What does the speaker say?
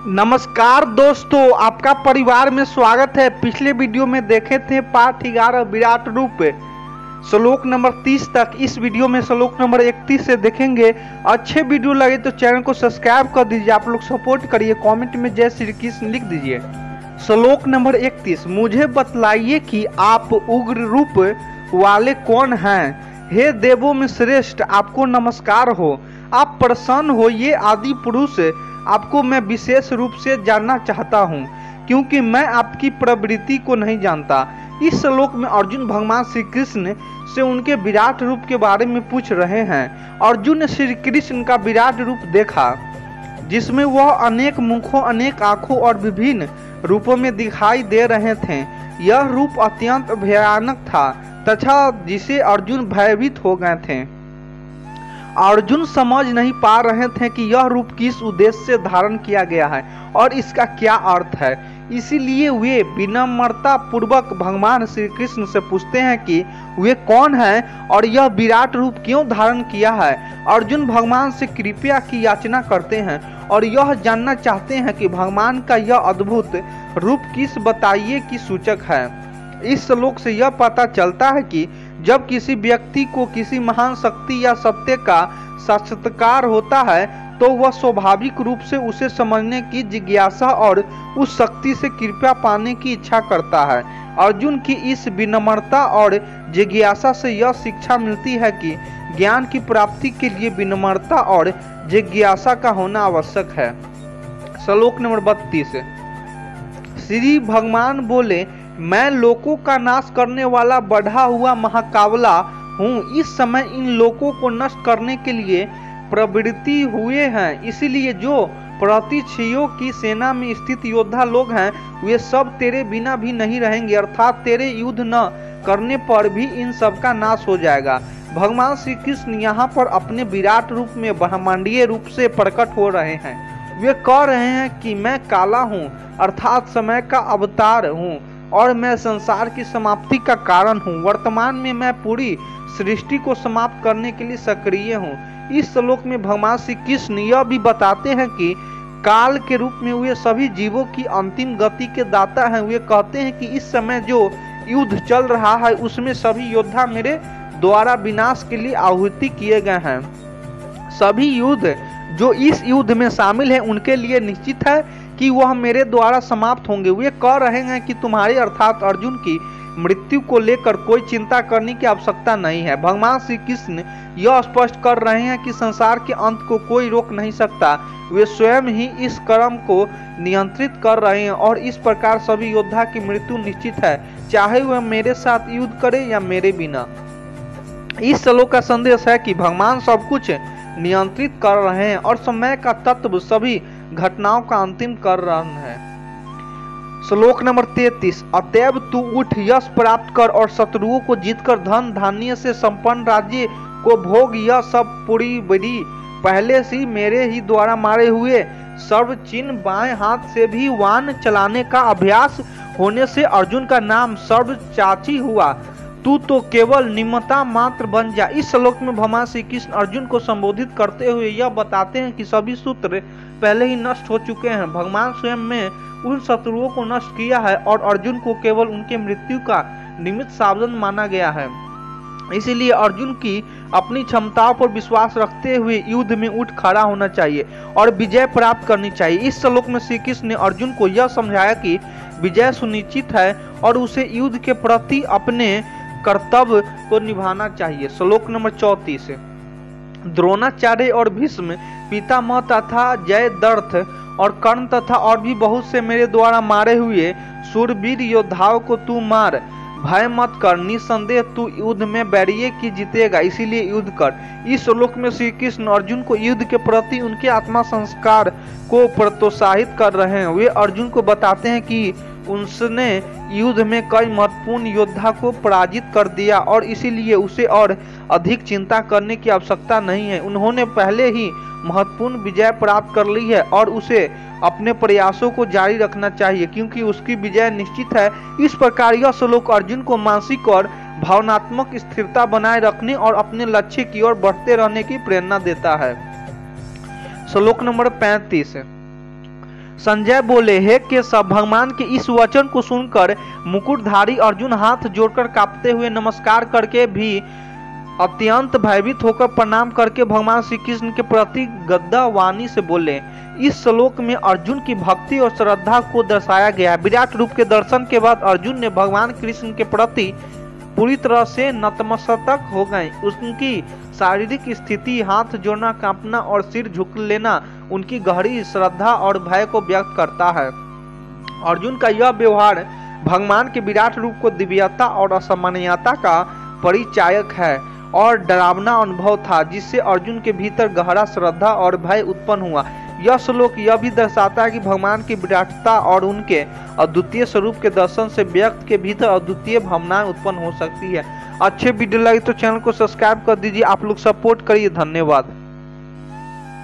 नमस्कार दोस्तों, आपका परिवार में स्वागत है। पिछले वीडियो में देखे थे पाठ 11 विराट रूप श्लोक नंबर 30 तक। इस वीडियो में श्लोक नंबर 31 से देखेंगे। अच्छे वीडियो लगे तो चैनल को सब्सक्राइब कर दीजिए। आप लोग सपोर्ट करिए, कमेंट में जय श्री कृष्ण लिख दीजिए। श्लोक नंबर 31, मुझे बतलाइए कि आप उग्र रूप वाले कौन हैं। हे देवों में श्रेष्ठ, आपको नमस्कार हो। आप प्रसन्न हो, ये आदि पुरुष आपको मैं विशेष रूप से जानना चाहता हूँ, क्योंकि मैं आपकी प्रवृत्ति को नहीं जानता। इस श्लोक में अर्जुन भगवान श्री कृष्ण से उनके विराट रूप के बारे में पूछ रहे हैं। अर्जुन ने श्री कृष्ण का विराट रूप देखा, जिसमें वह अनेक मुखों, अनेक आंखों और विभिन्न रूपों में दिखाई दे रहे थे। यह रूप अत्यंत भयानक था तथा जिसे अर्जुन भयभीत हो गए थे। अर्जुन समझ नहीं पा रहे थे कि यह रूप किस उद्देश्य से धारण किया गया है और इसका क्या अर्थ है। इसीलिए वे विनम्रता पूर्वक भगवान श्री कृष्ण से पूछते हैं कि वे कौन हैं और यह विराट रूप क्यों धारण किया है। अर्जुन भगवान से कृपा की याचना करते हैं और यह जानना चाहते हैं कि भगवान का यह अद्भुत रूप किस बताइए की सूचक है। इस श्लोक से यह पता चलता है कि जब किसी व्यक्ति को किसी महान शक्ति या सत्य का साक्षात्कार होता है तो वह स्वाभाविक रूप से उसे समझने की जिज्ञासा और उस शक्ति से कृपा पाने की इच्छा करता है। अर्जुन की इस विनम्रता और जिज्ञासा से यह शिक्षा मिलती है कि ज्ञान की प्राप्ति के लिए विनम्रता और जिज्ञासा का होना आवश्यक है। श्लोक नंबर 32, श्री भगवान बोले, मैं लोकों का नाश करने वाला बढ़ा हुआ महाकावला हूँ। इस समय इन लोकों को नष्ट करने के लिए प्रवृत्ति हुए हैं। इसीलिए जो प्रतिक्षियों की सेना में स्थित योद्धा लोग हैं वे सब तेरे बिना भी नहीं रहेंगे, अर्थात तेरे युद्ध न करने पर भी इन सब का नाश हो जाएगा। भगवान श्री कृष्ण यहाँ पर अपने विराट रूप में ब्रह्मांडीय रूप से प्रकट हो रहे हैं। वे कह रहे हैं कि मैं काला हूँ, अर्थात समय का अवतार हूँ और मैं संसार की समाप्ति का कारण हूँ। वर्तमान में मैं पूरी सृष्टि को समाप्त करने के लिए सक्रिय हूँ। इस श्लोक में भगवान श्री कृष्ण यह भी बताते हैं कि काल के रूप में वे सभी जीवों की अंतिम गति के दाता हैं। वे कहते हैं कि इस समय जो युद्ध चल रहा है उसमें सभी योद्धा मेरे द्वारा विनाश के लिए आहुति किए गए हैं। सभी युद्ध जो इस युद्ध में शामिल हैं उनके लिए निश्चित है कि वह मेरे द्वारा समाप्त होंगे। वे कह रहे हैं कि तुम्हारी अर्थात अर्जुन की मृत्यु को लेकर कोई चिंता करने की आवश्यकता नहीं है। भगवान श्री कृष्ण यह स्पष्ट कर रहे हैं कि संसार के अंत को कोई रोक नहीं सकता। वे स्वयं ही इस क्रम को नियंत्रित कर रहे हैं और इस प्रकार सभी योद्धा की मृत्यु निश्चित है, चाहे वह मेरे साथ युद्ध करे या मेरे बिना। इस श्लोक का संदेश है कि भगवान सब कुछ नियंत्रित कर रहे हैं और समय का तत्व सभी घटनाओं का अंतिम कर रहे हैं। श्लोक नंबर 33, अतएव तू उठ, यश प्राप्त कर और शत्रुओं को जीतकर धन धान्य से संपन्न राज्य को भोग। यह सब पूरी बड़ी पहले से मेरे ही द्वारा मारे हुए सर्व चिन्ह बाएं हाथ से भी वान चलाने का अभ्यास होने से अर्जुन का नाम सर्व चाची हुआ। तू तो केवल निमित्ता मात्र बन जा। इस श्लोक में भगवान श्री कृष्ण अर्जुन को संबोधित करते हुए यह बताते हैं कि सभी सूत्र पहले ही नष्ट हो चुके हैं। भगवान स्वयं में उन शत्रुओं को नष्ट किया है और अर्जुन को केवल उनके मृत्यु का निमित्त साधन माना गया है। इसीलिए अर्जुन की अपनी क्षमताओं पर विश्वास रखते हुए युद्ध में उठ खड़ा होना चाहिए और विजय प्राप्त करनी चाहिए। इस श्लोक में श्री कृष्ण ने अर्जुन को यह समझाया कि विजय सुनिश्चित है और उसे युद्ध के प्रति अपने कर्तव्य को निभाना चाहिए। श्लोक नंबर 34, द्रोणाचार्य और भीष्म पितामह तथा जयद्रथ और कर्ण तथा और भी बहुत से मेरे द्वारा मारे हुए शूरवीर योद्धाओं को तू मार। भय मत कर, निसंदेह तू युद्ध में बैरिए की जीतेगा, इसीलिए युद्ध कर। इस श्लोक में श्री कृष्ण अर्जुन को युद्ध के प्रति उनके आत्मा संस्कार को प्रोत्साहित कर रहे हैं। वे अर्जुन को बताते हैं कि उसने युद्ध में कई महत्वपूर्ण योद्धा को पराजित कर दिया और इसीलिए उसे और अधिक चिंता करने की आवश्यकता नहीं है। उन्होंने पहले ही महत्वपूर्ण विजय प्राप्त कर ली है और उसे अपने प्रयासों को जारी रखना चाहिए क्योंकि उसकी विजय निश्चित है। इस प्रकार यह श्लोक अर्जुन को मानसिक और भावनात्मक स्थिरता बनाए रखने और अपने लक्ष्य की ओर बढ़ते रहने की प्रेरणा देता है। श्लोक नंबर 35, संजय बोले, हे केशव। भगवान के इस वचन को सुनकर मुकुटधारी अर्जुन हाथ जोड़कर कांपते हुए नमस्कार करके भी अत्यंत भयभीत होकर प्रणाम करके भगवान श्री कृष्ण के प्रति गद्दा वाणी से बोले। इस श्लोक में अर्जुन की भक्ति और श्रद्धा को दर्शाया गया है। विराट रूप के दर्शन के बाद अर्जुन ने भगवान कृष्ण के प्रति पूरी तरह से नतमस्तक हो गए। उनकी शारीरिक स्थिति, हाथ जोड़ना, कांपना और सिर झुक लेना उनकी गहरी श्रद्धा और भय को व्यक्त करता है। अर्जुन का यह व्यवहार भगवान के विराट रूप को दिव्यता और असामान्यता का परिचायक है और डरावना अनुभव था, जिससे अर्जुन के भीतर गहरा श्रद्धा और भय उत्पन्न हुआ। यह श्लोक यह भी दर्शाता है कि भगवान की विराटता और उनके अद्वितीय स्वरूप के दर्शन से व्यक्ति के भीतर अद्वितीय भावनाएं उत्पन्न हो सकती है। अच्छे वीडियो लगे तो चैनल को सब्सक्राइब कर दीजिए। आप लोग सपोर्ट करिए। धन्यवाद।